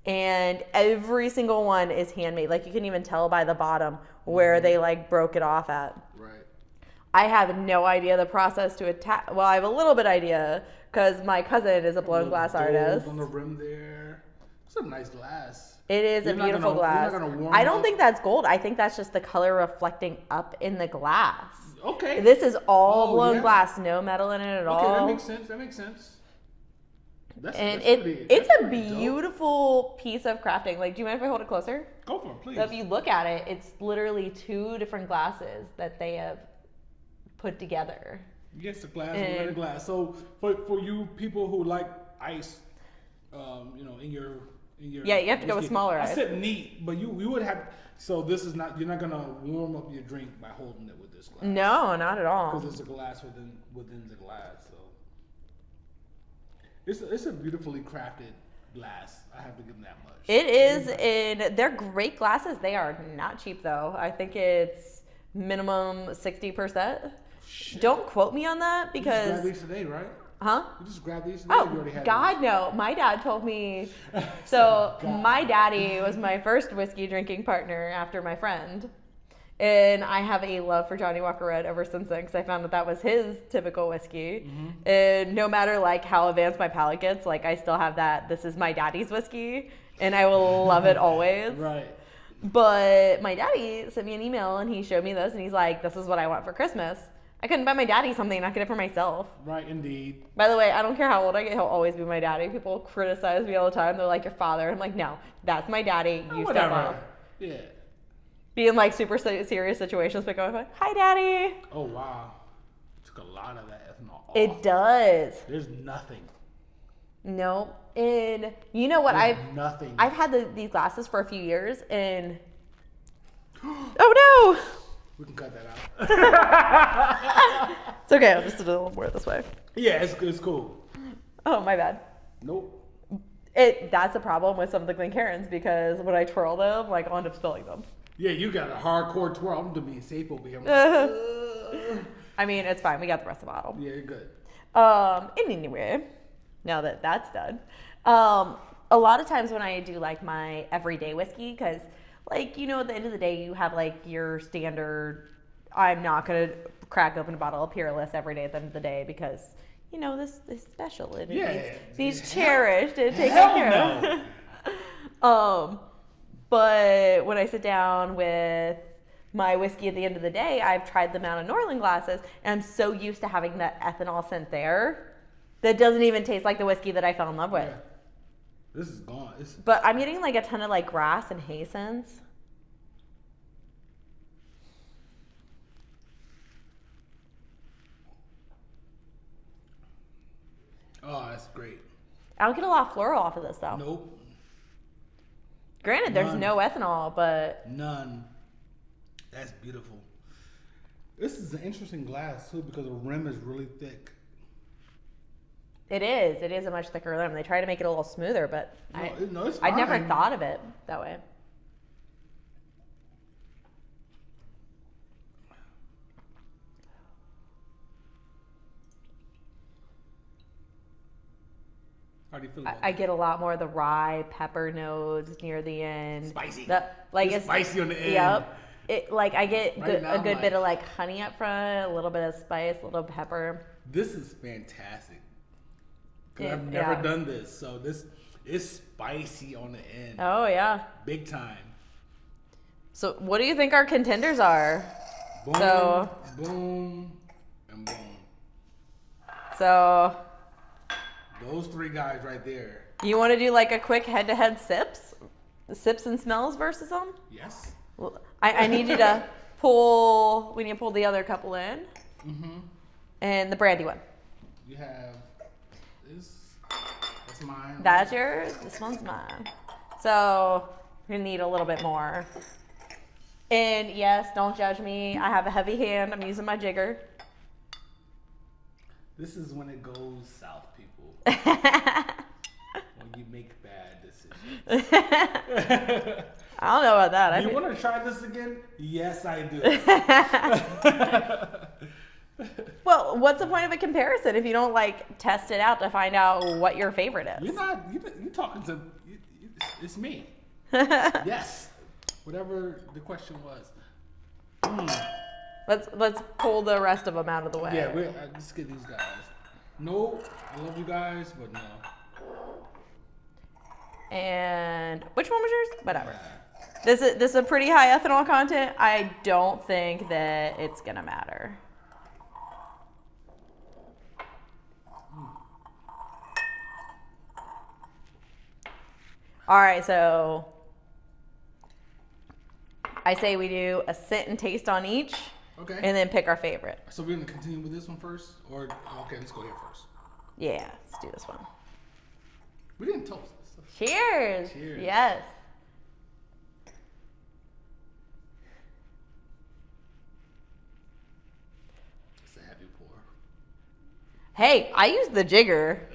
and every single one is handmade. Like you can even tell by the bottom where they like broke it off at. Right. I have no idea the process to attach. Well, I have a little bit idea because my cousin is a blown glass artist. On the rim there. It's a nice glass. It is a beautiful glass. I don't think that's gold. I think that's just the color reflecting up in the glass. Okay. This is all blown glass, no metal in it at all. Okay, that makes sense. It's a beautiful piece of crafting. Like, do you mind if I hold it closer? Go for it, please. So if you look at it, it's literally 2 different glasses that they have put together. Yes, a glass and another glass. So for you people who like ice, in your yeah, you have to go with smaller ice. I said neat, but you would have. So this is not. You're not gonna warm up your drink by holding it with this glass. No, not at all. Because it's a glass within the glass. So it's a beautifully crafted glass. I have to give them that much. It is, and they're great glasses. They are not cheap though. I think it's minimum 60%. Shit. Don't quote me on that because. You just grabbed these today, right? Huh? You just grabbed these today. Oh, you already had God, these? no. My dad told me. So my daddy was my first whiskey drinking partner after my friend. And I have a love for Johnny Walker Red ever since then because I found that was his typical whiskey. Mm-hmm. And no matter like how advanced my palate gets, like I still have that. This is my daddy's whiskey, and I will love it always. Right. But my daddy sent me an email and he showed me this and he's like, "This is what I want for Christmas." I couldn't buy my daddy something, not get it for myself. Right, indeed. By the way, I don't care how old I get, he'll always be my daddy. People criticize me all the time. They're like, "Your father." I'm like, "No, that's my daddy. You step off." Yeah. Be in like super serious situations, but going like, "Hi, daddy." Oh wow, took a lot of that ethanol off. It does. There's nothing. No, and you know what? Nothing. I've had these glasses for a few years, and oh no. We can cut that out. It's okay. I'll just do a little more this way. Yeah, it's cool. Oh, my bad. Nope. That's a problem with some of the Glencairns because when I twirl them, like I'll end up spilling them. Yeah, you got a hardcore twirl. I'm gonna be safe over here. I mean, it's fine. We got the rest of the bottle. Yeah, you're good. Anyway, now that that's done, a lot of times when I do like my everyday whiskey, because like, at the end of the day, you have like your standard I'm not gonna crack open a bottle of Peerless every day at the end of the day because this is special and it needs cherished and taken care of. But when I sit down with my whiskey at the end of the day, I've tried them out in Norland glasses, and I'm so used to having that ethanol scent there that doesn't even taste like the whiskey that I fell in love with. Yeah. This is gone. But I'm getting like a ton of like grass and hay scents. Oh, that's great. I don't get a lot of floral off of this though. Nope. Granted, there's no ethanol, but none. That's beautiful. This is an interesting glass too because the rim is really thick. It is. It is a much thicker rim. They try to make it a little smoother, but it's I'd never fine. thought of it that way. How do you feel about I get a lot more of the rye pepper notes near the end. Spicy. It's spicy on the end. Yep. I get Right a good bit of like honey up front, a little bit of spice, a little pepper. This is fantastic. I've never done this, so this is spicy on the end. Oh yeah. Big time. So what do you think our contenders are? Boom, boom, and boom. So those three guys right there. You want to do like a quick head-to-head sips and smells versus them? Yes. Well, I need you to pull. We need to pull the other couple in. Mm-hmm. And the brandy one. You have this. That's mine. That's yours. This one's mine. So we're gonna need a little bit more. And yes, don't judge me. I have a heavy hand. I'm using my jigger. This is when it goes south, people. When you make bad decisions. I don't know about that. You want to try this again? Yes, I do. Well, what's the point of a comparison if you don't like test it out to find out what your favorite is? You're talking to. It's me. Yes. Whatever the question was. Let's pull the rest of them out of the way. Yeah, let's get these guys. No, I love you guys, but no. And which one was yours? Whatever. This is a pretty high ethanol content. I don't think that it's gonna matter. All right, so I say we do a sit and taste on each. Okay. And then pick our favorite. So we're gonna continue with this one first, or okay, let's go here first. Yeah, let's do this one. We didn't toast this. Cheers. Cheers. Yes. It's a heavy pour. Hey, I use the jigger.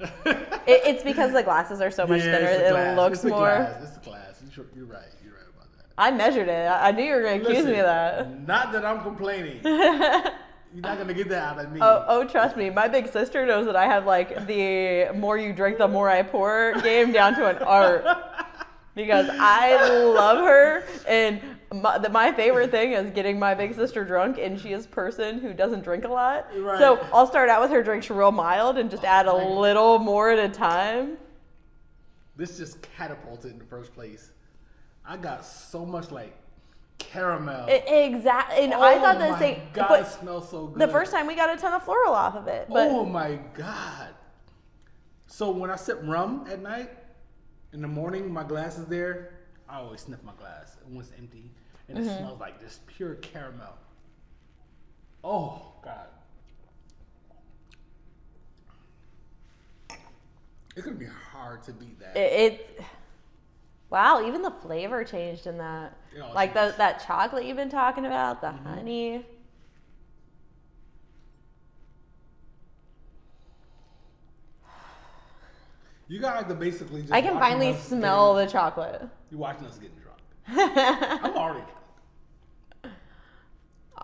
It's because the glasses are so much thinner. It looks more. It's the glass. You're right. You're right about that. I measured it. I knew you were going to accuse me of that. Not that I'm complaining. You're not going to get that out of me. Oh, trust me. My big sister knows that I have like the more you drink, the more I pour game down to an art. Because I love her. And my favorite thing is getting my big sister drunk. And she is a person who doesn't drink a lot. Right. So I'll start out with her drinks real mild and just add a little more at a time. This just catapulted in the first place. I got so much like caramel. Exactly. And I thought the same. God, but it smells so good. the first time we got a ton of floral off of it. But oh my God. So when I sip rum at night, in the morning, my glass is there. I always sniff my glass when it's empty. And it smells like just pure caramel. Oh, God. It's going to be hard to beat that. Wow, even the flavor changed in that. Like that chocolate you've been talking about, the honey. You guys have to basically just I can finally smell the chocolate. You're watching us getting drunk. I'm already drunk.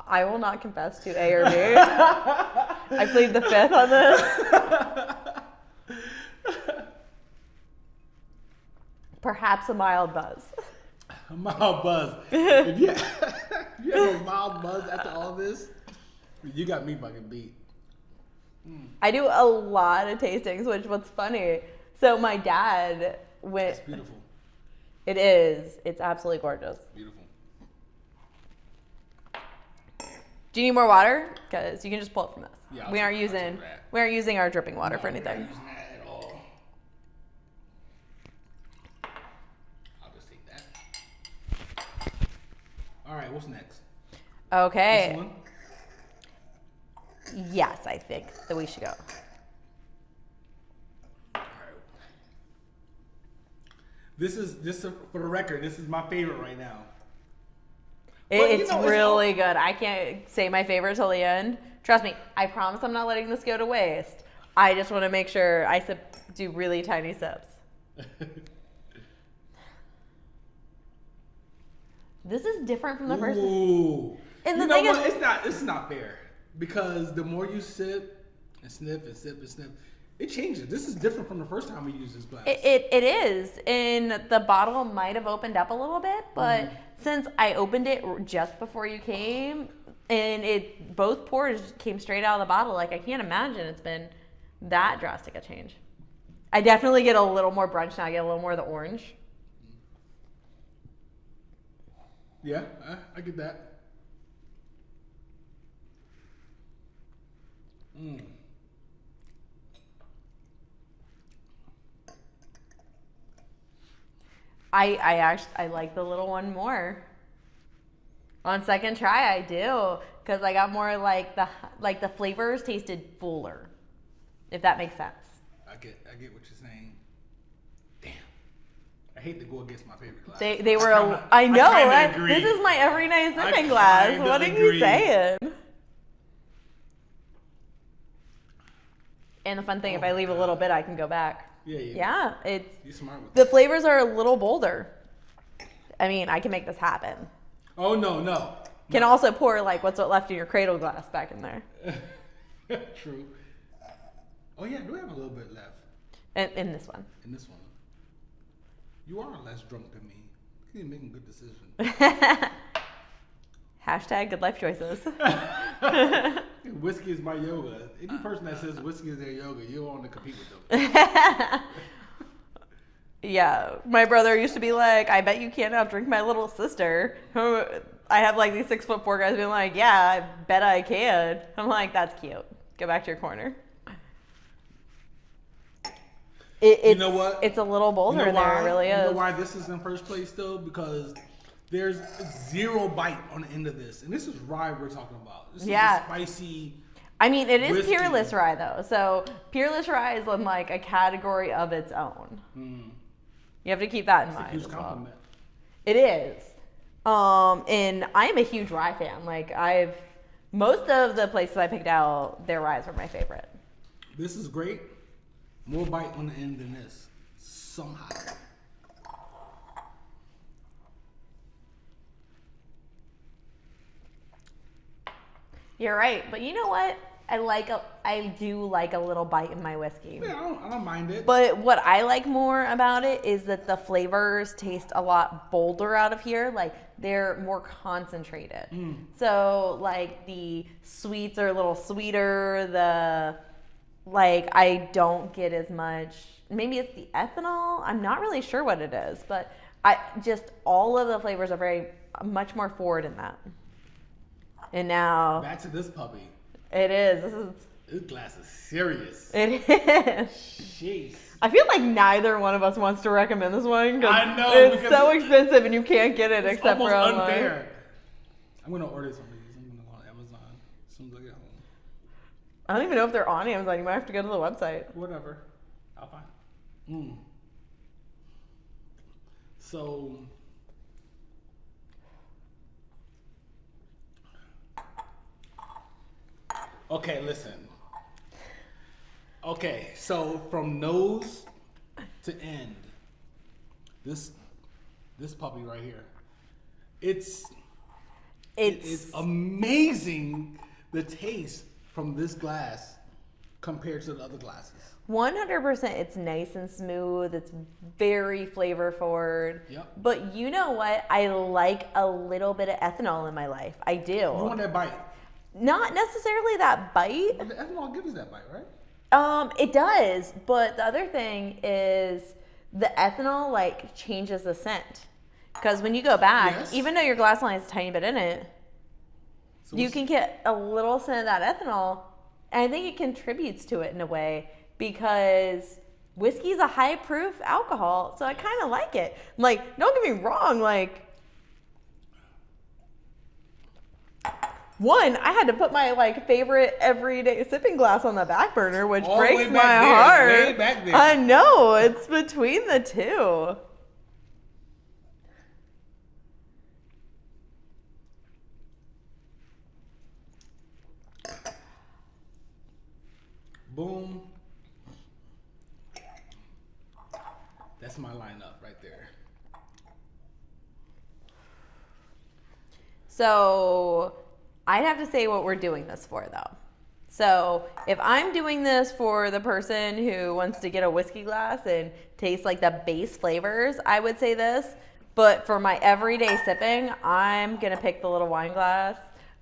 I will not confess to A or B. I plead the fifth on this. Perhaps a mild buzz. A mild buzz. If You have a mild buzz after all this? You got me fucking beat. I do a lot of tastings, which what's funny. So my dad went. It's beautiful. It is. It's absolutely gorgeous. Beautiful. Do you need more water? Because you can just pull it from this. Yeah, we aren't using our dripping water for anything. We're not using that at all. I'll just take that. All right, what's next? Okay. This one? Yes, I think that we should go. All right. This is just for the record. This is my favorite right now. It's really good. I can't say my favorite till the end. Trust me. I promise I'm not letting this go to waste. I just want to make sure I do really tiny sips. This is different from the first. Ooh. And the thing is, it's not fair because the more you sip and sniff and sip and sniff, it changes. This is different from the first time we used this glass. It is, and the bottle might have opened up a little bit, but since I opened it just before you came, and both pours came straight out of the bottle, like I can't imagine it's been that drastic a change. I definitely get a little more brunch now. I get a little more of the orange. Yeah, I get that. I like the little one more. On second try, I do, because I got more like the flavors tasted fuller, if that makes sense. I get what you're saying. Damn, I hate to go against my favorite glass. They were. I know. This is my every night sipping glass. What are you saying? And the fun thing, if I leave a little bit, I can go back. Yeah. It's you're smart with the that. flavors are a little bolder. I mean, I can make this happen. Oh no. Can also pour like what's left in your cradle glass back in there. True. Oh yeah, do we have a little bit left? In this one. In this one. You are less drunk than me. You're making good decisions. Hashtag good life choices. Whiskey is my yoga. Any person that says whiskey is their yoga, you want to compete with them. Yeah, my brother used to be like, I bet you can't outdrink my little sister. I have like these 6'4" guys being like, yeah, I bet I can. I'm like, that's cute. Go back to your corner. You know what? It's a little bolder in there. It really is. You know why this is in first place still? Because there's zero bite on the end of this. And this is rye we're talking about. This is a spicy. I mean, it is whiskey. Peerless Rye, though. So Peerless Rye is in like a category of its own. You have to keep that in mind. It's a huge compliment. It is. And I'm a huge rye fan. Like most of the places I picked out, their ryes were my favorite. This is great. More bite on the end than this. Somehow. You're right, but you know what? I do like a little bite in my whiskey. Yeah, I don't mind it. But what I like more about it is that the flavors taste a lot bolder out of here. Like they're more concentrated. So like the sweets are a little sweeter. I don't get as much. Maybe it's the ethanol. I'm not really sure what it is, but all of the flavors are much more forward in that. And now back to this puppy. It is. This glass is serious. It is. Jeez. I feel like neither one of us wants to recommend this one. I know. It's so expensive and you can't get it except for online. Unfair. I'm going to order some of these. I'm going to go on Amazon as soon as I get home. I don't even know if they're on Amazon. You might have to go to the website. Whatever. I'll find. So... Okay, listen. Okay, so from nose to end, this puppy right here, it is amazing the taste from this glass compared to the other glasses? 100%. It's nice and smooth. It's very flavor forward. Yep. But you know what? I like a little bit of ethanol in my life. I do. You want that bite? Not necessarily that bite. Well, the ethanol gives you that bite, right? It does. But the other thing is the ethanol like changes the scent. Because when you go back, Yes. even though your glass line has a tiny bit in it, So you can get a little scent of that ethanol. And I think it contributes to it in a way because whiskey is a high proof alcohol. So I kind of like it. Like, don't get me wrong. Like, one, I had to put my like favorite everyday sipping glass on the back burner, which all the way breaks my back there, heart. way back there. I know. It's between the two. Boom. That's my lineup right there. So I'd have to say what we're doing this for, though. So if I'm doing this for the person who wants to get a whiskey glass and taste like the base flavors, I would say this. But for my everyday sipping, I'm gonna pick the little wine glass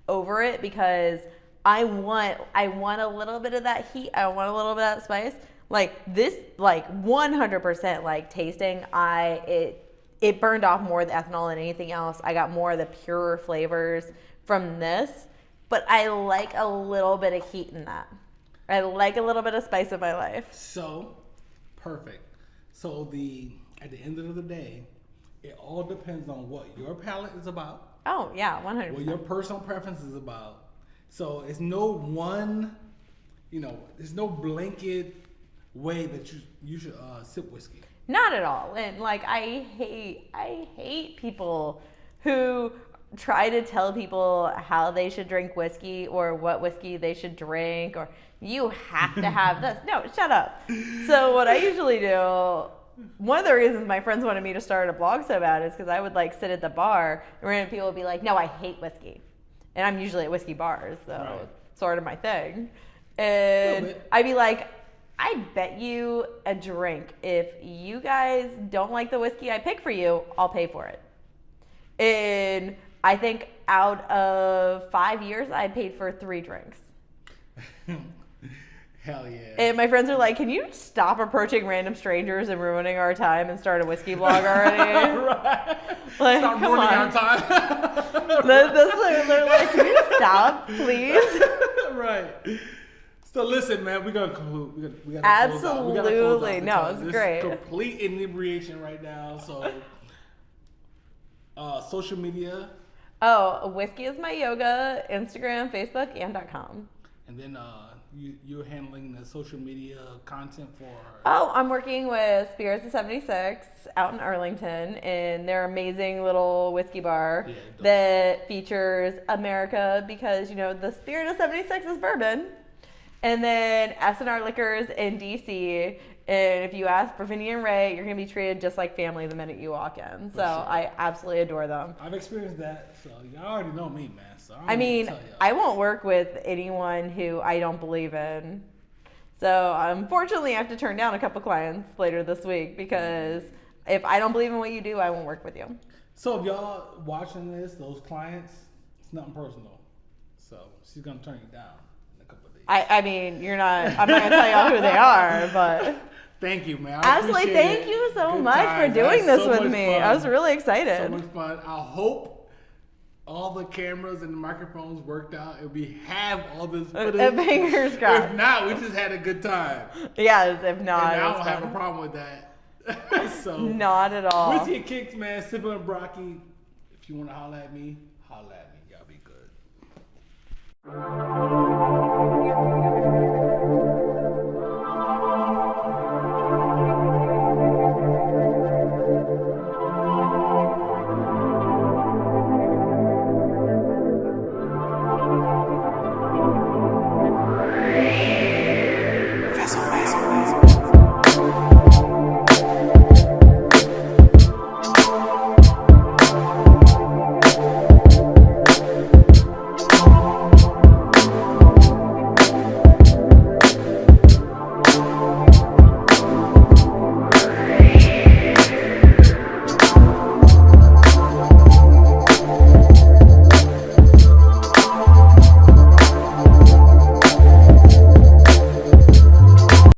over it because I want a little bit of that heat. I want a little bit of that spice. Like this, like 100% like tasting. It burned off more of the ethanol than anything else. I got more of the purer flavors from this, but I like a little bit of heat in that. I like a little bit of spice in my life. So, perfect. So at the end of the day, it all depends on what your palate is about. Oh yeah, 100%. What your personal preference is about. So it's no one, there's no blanket way that you should sip whiskey. Not at all. And like I hate people who try to tell people how they should drink whiskey or what whiskey they should drink or you have to have this. No, shut up. So what I usually do, one of the reasons my friends wanted me to start a blog so bad is because I would like sit at the bar and random people would be like, no, I hate whiskey. And I'm usually at whiskey bars, so Right. it's sort of my thing. And I'd be like, I bet you a drink. If you guys don't like the whiskey I pick for you, I'll pay for it. And I think out of 5 years, I paid for 3 drinks. Hell yeah. And my friends are like, can you stop approaching random strangers and ruining our time and start a whiskey blog already? Right. Like, Stop come ruining on. our time. They're like, can you stop, please? Right. So listen, man, we're gonna conclude. We gotta Absolutely. No, it's this great. Is complete inebriation right now. So, social media, Oh, whiskey is my yoga, Instagram, Facebook, and .com. and then you're handling the social media content for. Oh, I'm working with Spirits of 76 out in Arlington, and their amazing little whiskey bar that features America because, the Spirit of 76 is bourbon. And then S&R Liquors in DC. And if you ask for Vinny and Ray, you're going to be treated just like family the minute you walk in. So sure. I absolutely adore them. I've experienced that, so y'all already know me, man. So I mean, I won't work with anyone who I don't believe in. So unfortunately, I have to turn down a couple clients later this week because if I don't believe in what you do, I won't work with you. So if y'all watching this, those clients, it's nothing personal. So she's going to turn you down in a couple of days. I mean, I'm not going to tell y'all who they are, but... Thank you, man. Absolutely, thank you so much for doing this with me. I was really excited. So much fun. I hope all the cameras and the microphones worked out and we have all this footage. Fingers crossed. If not, we just had a good time. Yes, if not. And I don't have a problem with that. So not at all. Whiskey Kicks, man. Sippin and Brocky. If you want to holler at me, holler at me. Y'all be good.